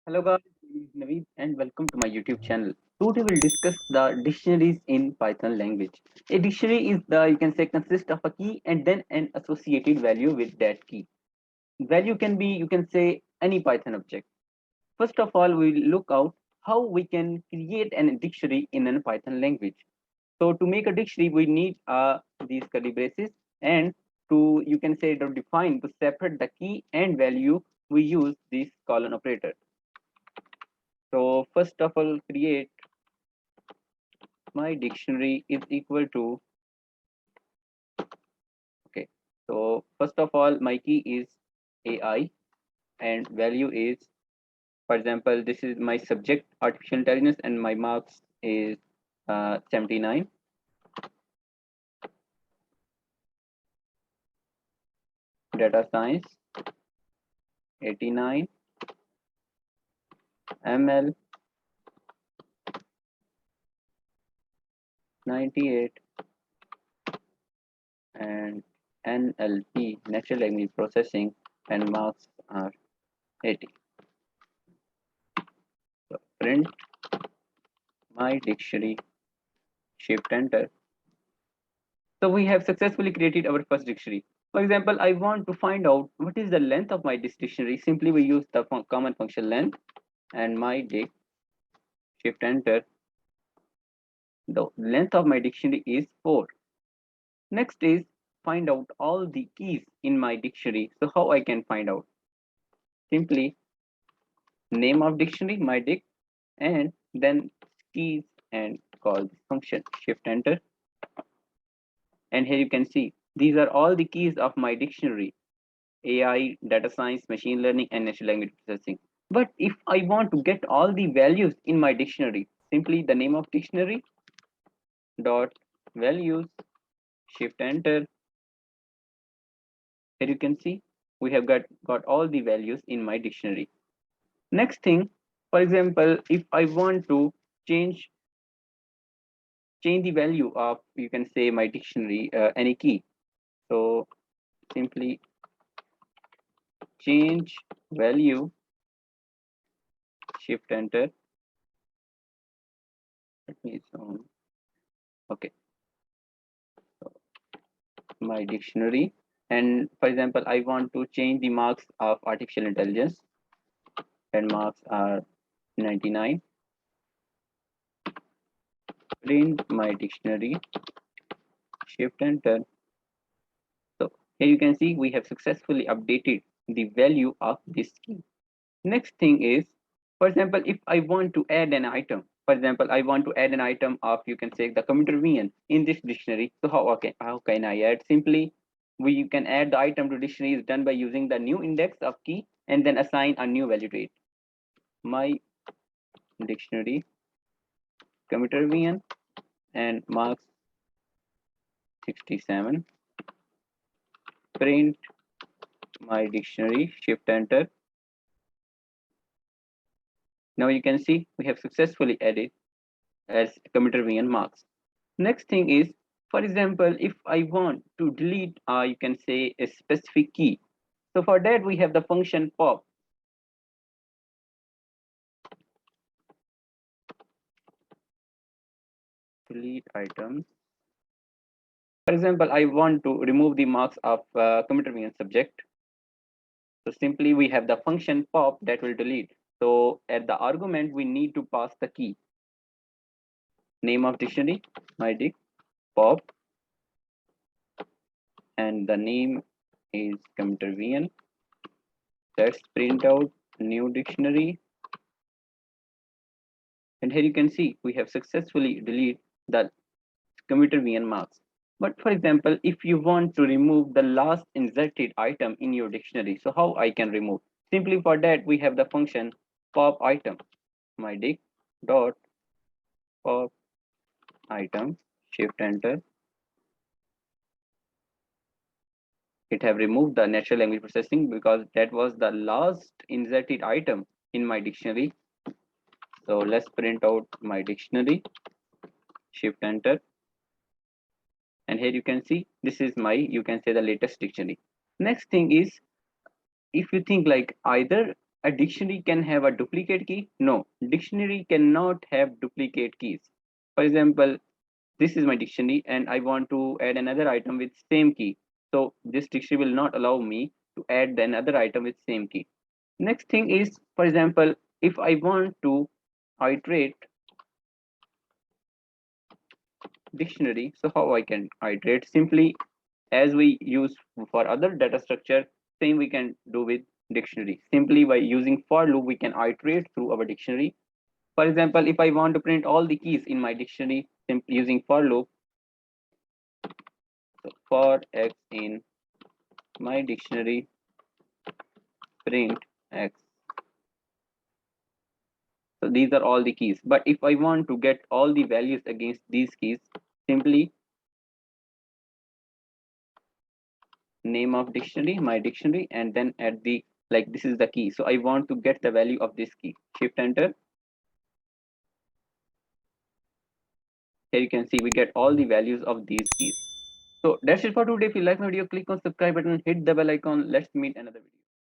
Hello guys, my name is Naveed and welcome to my YouTube channel. Today we'll discuss the dictionaries in Python language. A dictionary is the you can say consists of a key and then an associated value with that key. Value can be you can say any Python object. First of all, we'll look out how we can create an dictionary in a Python language. So to make a dictionary, we need these curly braces and to you can say to define to separate the key and value we use this colon operator. So first of all, create my dictionary is equal to okay. So first of all, my key is AI and value is, for example, this is my subject artificial intelligence and my marks is 79. Data science 89, ML 98, and NLP natural language processing and marks are 80. So print my dictionary, shift enter. So we have successfully created our first dictionary. For example, I want to find out what is the length of my dictionary. Simply we use the common function length and my dic, shift enter. The length of my dictionary is 4. Next is find out all the keys in my dictionary. So how I can find out? Simply name of dictionary, my dic, and then keys and call this function, shift enter. And here you can see these are all the keys of my dictionary. AI, data science, machine learning, and natural language processing. But if I want to get all the values in my dictionary, simply the name of dictionary dot values, shift enter. Here you can see we have got all the values in my dictionary. Next thing, for example, if I want to change change the value of you can say my dictionary any key. So simply change value, shift enter. Let me zoom. Okay, so my dictionary. And for example, I want to change the marks of artificial intelligence and marks are 99. Print my dictionary, shift enter. So here you can see we have successfully updated the value of this key. Next thing is, for example, if I want to add an item, for example, I want to add an item of you can say the computer VN in this dictionary. So how can I add? Simply we can add the item to dictionary is done by using the new index of key and then assign a new value to it. My dictionary computer VN and marks 67. Print my dictionary, shift enter. Now you can see we have successfully added as computer VN marks. Next thing is, for example, if I want to delete, you can say a specific key. So for that, we have the function pop. Delete items. For example, I want to remove the marks of computer VN subject. So simply we have the function pop that will delete. So at the argument, we need to pass the key. Name of dictionary, my dic, pop, and the name is computer VN. Let's print out new dictionary. And here you can see we have successfully deleted the computer VN marks. But for example, if you want to remove the last inserted item in your dictionary, so how I can remove? Simply for that, we have the function pop item, my dic dot pop item, shift enter. It have removed the natural language processing because that was the last inserted item in my dictionary. So let's print out my dictionary, shift enter. And here you can see this is my you can say the latest dictionary. Next thing is if you think like either a dictionary can have a duplicate key? No, dictionary cannot have duplicate keys. For example, this is my dictionary and I want to add another item with same key. So this dictionary will not allow me to add the another item with same key. Next thing is, for example, if I want to iterate dictionary, so how I can iterate? Simply as we use for other data structure, same we can do with dictionary. Simply by using for loop, we can iterate through our dictionary. For example, if I want to print all the keys in my dictionary, simply using for loop, so for x in my dictionary print x. So these are all the keys. But if I want to get all the values against these keys, simply name of dictionary, my dictionary, and then add the, like, this is the key. So I want to get the value of this key. Shift enter. Here you can see we get all the values of these keys. So that's it for today. If you like my video, click on subscribe button, hit the bell icon. Let's meet another video.